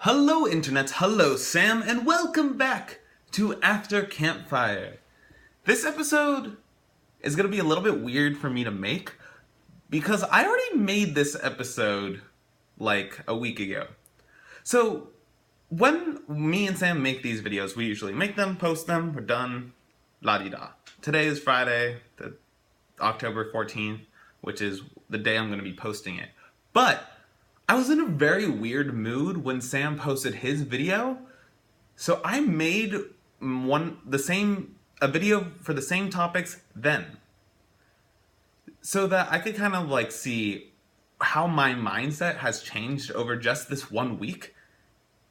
Hello Internet, hello Sam, and welcome back to After Campfire. This episode is going to be a little bit weird for me to make because I already made this episode like a week ago. So when me and Sam make these videos, we usually make them, post them, we're done, la-di-da. Today is Friday, October 14th, which is the day I'm going to be posting it. But I was in a very weird mood when Sam posted his video, so I made a video for the same topics then, so that I could kind of like see how my mindset has changed over just this 1 week.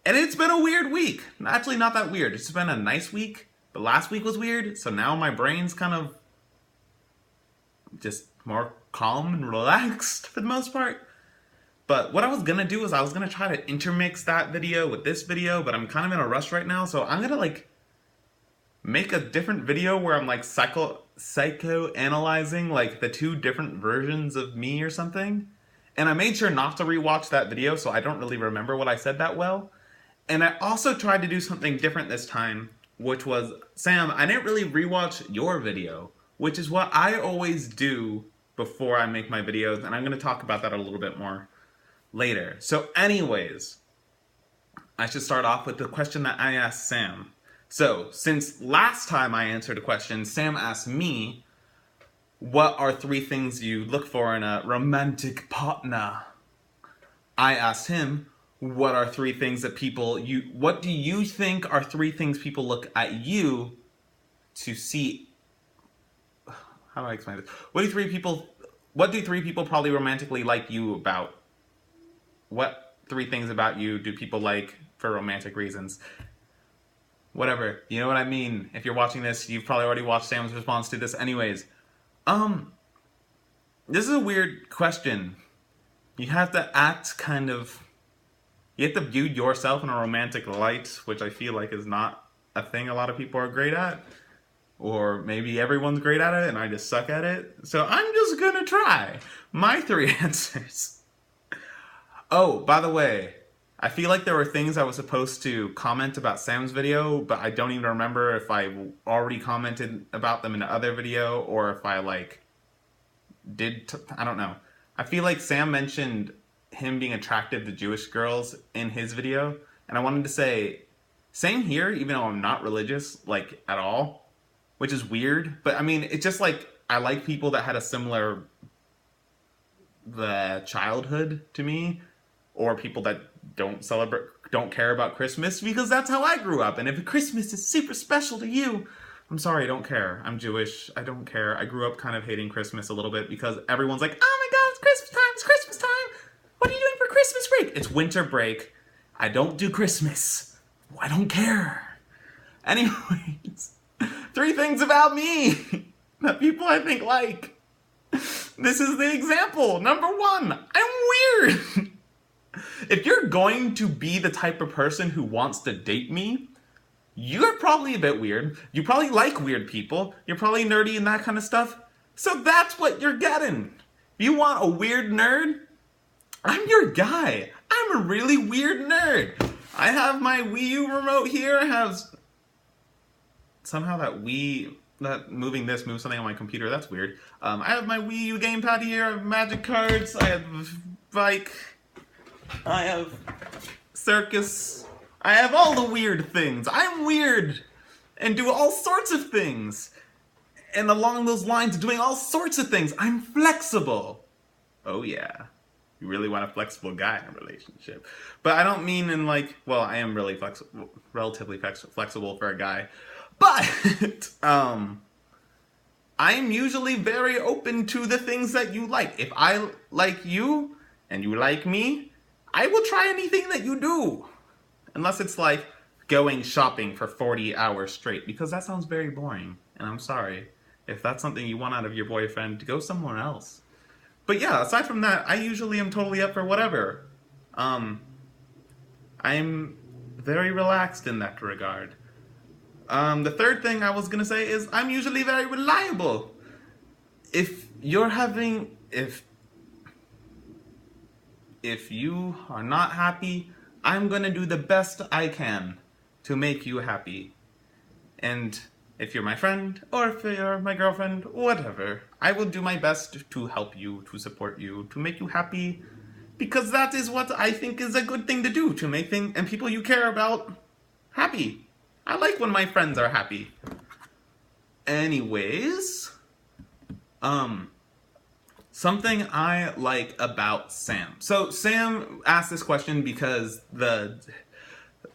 And it's been a weird week. Actually, not that weird. It's been a nice week, but last week was weird, so now my brain's kind of just more calm and relaxed for the most part. But what I was gonna do is I was gonna try to intermix that video with this video, but I'm kind of in a rush right now, so I'm gonna like make a different video where I'm like psychoanalyzing like the two different versions of me or something. And I made sure not to rewatch that video, so I don't really remember what I said that well. And I also tried to do something different this time, which was, Sam, I didn't really rewatch your video, which is what I always do before I make my videos, and I'm gonna talk about that a little bit more later. So anyways, I should start off with the question that I asked Sam. So, since last time I answered a question, Sam asked me, what are 3 things you look for in a romantic partner? I asked him, what are 3 things that what do you think are 3 things people look at you to see? How do I explain this? What do 3 people probably romantically like you about? What 3 things about you do people like for romantic reasons? Whatever. You know what I mean? If you're watching this, you've probably already watched Sam's response to this anyways. This is a weird question. You have to you have to view yourself in a romantic light, which I feel like is not a thing a lot of people are great at. Or maybe everyone's great at it and I just suck at it. So I'm just gonna try my 3 answers. Oh, by the way, I feel like there were things I was supposed to comment about Sam's video, but I don't even remember if I already commented about them in the other video or if I I don't know. I feel like Sam mentioned him being attracted to Jewish girls in his video, and I wanted to say, same here, even though I'm not religious, like, at all, which is weird, but I mean, it's just like, I like people that had a similar childhood to me, or people that don't care about Christmas, because that's how I grew up. And if Christmas is super special to you, I'm sorry, I don't care. I'm Jewish. I don't care. I grew up kind of hating Christmas a little bit because everyone's like, oh my God, it's Christmas time. It's Christmas time. What are you doing for Christmas break? It's winter break. I don't do Christmas. I don't care. Anyways, 3 things about me that people I think like. This is the example. Number 1, I'm weird. If you're going to be the type of person who wants to date me, you're probably a bit weird. You probably like weird people. You're probably nerdy and that kind of stuff. So that's what you're getting. If you want a weird nerd, I'm your guy. I'm a really weird nerd. I have my Wii U remote here. I have somehow that moving this moves something on my computer. That's weird. I have my Wii U gamepad here. I have magic cards. I have a bike. I have circus. I have all the weird things. I'm weird and do all sorts of things. And along those lines, doing all sorts of things, I'm flexible. Oh yeah. You really want a flexible guy in a relationship. But I don't mean in like, well, I am really relatively flexible for a guy. But, I'm usually very open to the things that you like. If I like you and you like me, I will try anything that you do. Unless it's like going shopping for 40 hours straight, because that sounds very boring. And I'm sorry. If that's something you want out of your boyfriend, go somewhere else. But yeah, aside from that, I usually am totally up for whatever. I'm very relaxed in that regard. The third thing I was gonna say is I'm usually very reliable. If you are not happy I'm gonna do the best I can to make you happy. And if you're my friend, or if you're my girlfriend, whatever, I will do my best to help you, to support you, to make you happy, because that is what I think is a good thing to do, to make things and people you care about happy. I like when my friends are happy. Anyways, something I like about Sam. So Sam asked this question because the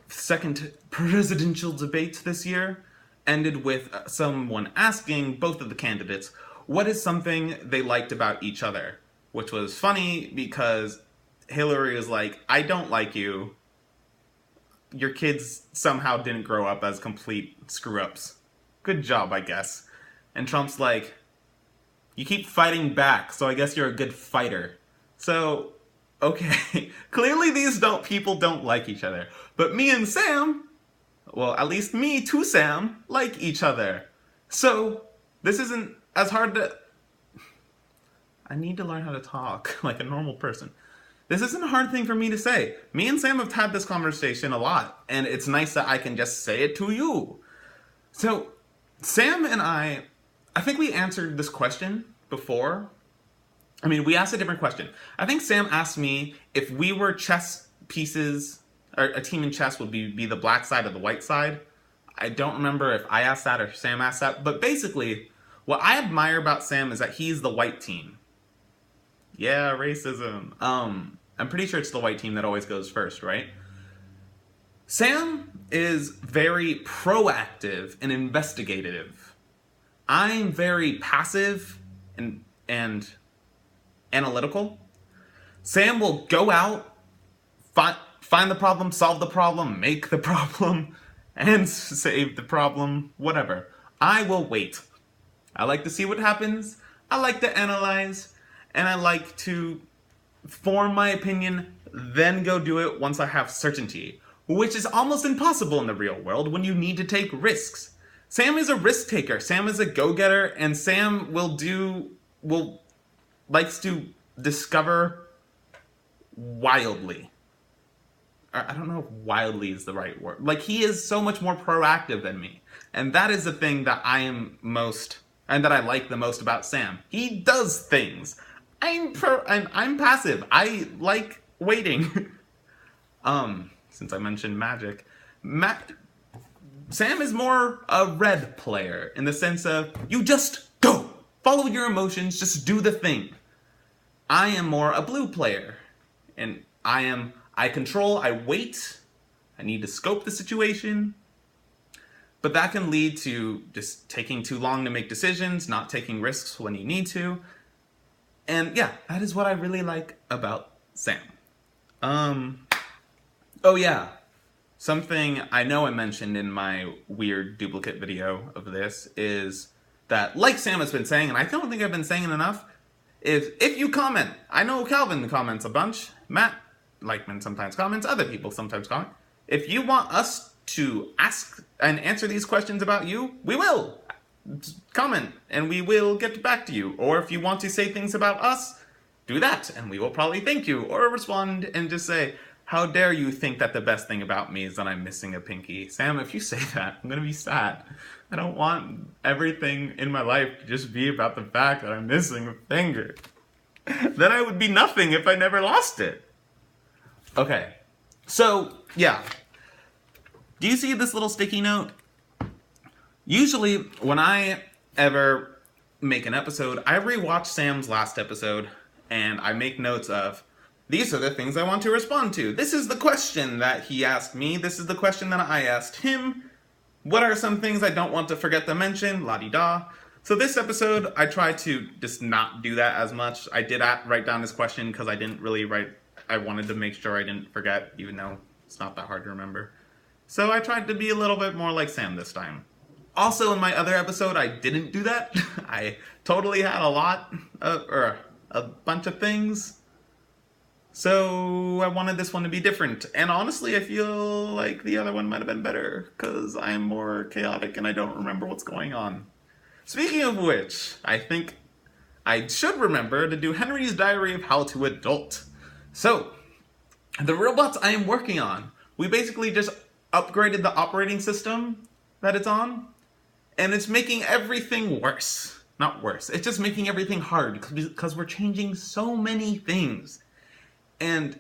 second presidential debate this year ended with someone asking both of the candidates what is something they liked about each other, which was funny because Hillary was like, I don't like you. Your kids somehow didn't grow up as complete screw-ups. Good job, I guess. And Trump's like, you keep fighting back, so I guess you're a good fighter. So, okay. Clearly these people don't like each other. But me and Sam, well, at least me to Sam, like each other. So, this isn't as hard to... I need to learn how to talk like a normal person. This isn't a hard thing for me to say. Me and Sam have had this conversation a lot, and it's nice that I can just say it to you. So, Sam and I think we answered this question before. I mean, we asked a different question. I think Sam asked me if we were chess pieces, or a team in chess would be the black side or the white side. I don't remember if I asked that or Sam asked that, but basically, what I admire about Sam is that he's the white team. Yeah, racism. I'm pretty sure it's the white team that always goes first, right? Sam is very proactive and investigative. I'm very passive and analytical. Sam will go out, find the problem, solve the problem, make the problem, and save the problem, whatever. I will wait. I like to see what happens. I like to analyze. And I like to form my opinion, then go do it once I have certainty, which is almost impossible in the real world when you need to take risks. Sam is a risk taker. Sam is a go-getter, and Sam likes to discover wildly. I don't know if wildly is the right word. Like, he is so much more proactive than me. And that is the thing that I am most, and that I like the most about Sam. He does things. I'm passive. I like waiting. Since I mentioned magic. Sam is more a red player in the sense of you just go. Follow your emotions, just do the thing. I am more a blue player. And I control, I wait. I need to scope the situation. But that can lead to just taking too long to make decisions, not taking risks when you need to. And yeah, that is what I really like about Sam. Oh yeah, something I know I mentioned in my weird duplicate video of this is that, like Sam has been saying, and I don't think I've been saying it enough, if you comment, I know Calvin comments a bunch, Matt Leichman sometimes comments, other people sometimes comment. If you want us to ask and answer these questions about you, we will. Comment and we will get back to you. Or if you want to say things about us, do that and we will probably thank you. Or respond and just say, how dare you think that the best thing about me is that I'm missing a pinky. Sam, if you say that, I'm gonna be sad. I don't want everything in my life to just be about the fact that I'm missing a finger. Then I would be nothing if I never lost it. Okay, so yeah. Do you see this little sticky note? Usually, when I ever make an episode, I rewatch Sam's last episode, and I make notes of, these are the things I want to respond to. This is the question that he asked me. This is the question that I asked him. What are some things I don't want to forget to mention? La-di-da. So this episode, I tried to just not do that as much. I did write down this question because I didn't really write. I wanted to make sure I didn't forget, even though it's not that hard to remember. So I tried to be a little bit more like Sam this time. Also, in my other episode, I didn't do that. I totally had a bunch of things. So I wanted this one to be different. And honestly, I feel like the other one might have been better because I'm more chaotic and I don't remember what's going on. Speaking of which, I think I should remember to do Henry's Diary of How to Adult. So, The robots I am working on, we basically just upgraded the operating system that it's on, and it's making everything worse. Not worse, it's just making everything hard because we're changing so many things. And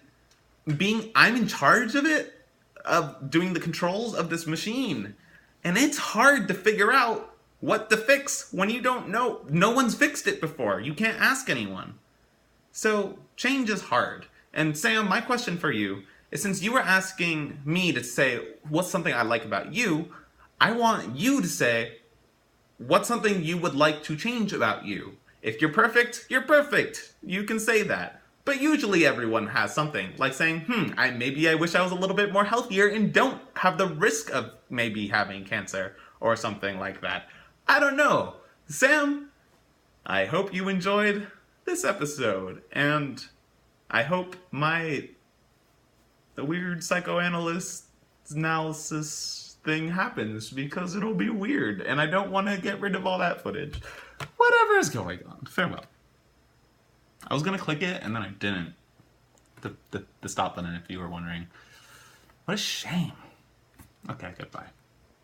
I'm in charge of it, of doing the controls of this machine. And it's hard to figure out what to fix when you don't know. No one's fixed it before. You can't ask anyone. So change is hard. And Sam, my question for you is, since you were asking me to say what's something I like about you, I want you to say what's something you would like to change about you. If you're perfect, you're perfect. You can say that. But usually everyone has something, like saying, maybe I wish I was a little bit more healthier and don't have the risk of maybe having cancer or something like that. I don't know. Sam, I hope you enjoyed this episode, and I hope the weird psychoanalyst analysis thing happens, because it'll be weird, and I don't want to get rid of all that footage. Whatever is going on. Farewell. I was gonna click it, and then I didn't. The stop button, if you were wondering. What a shame. Okay, goodbye.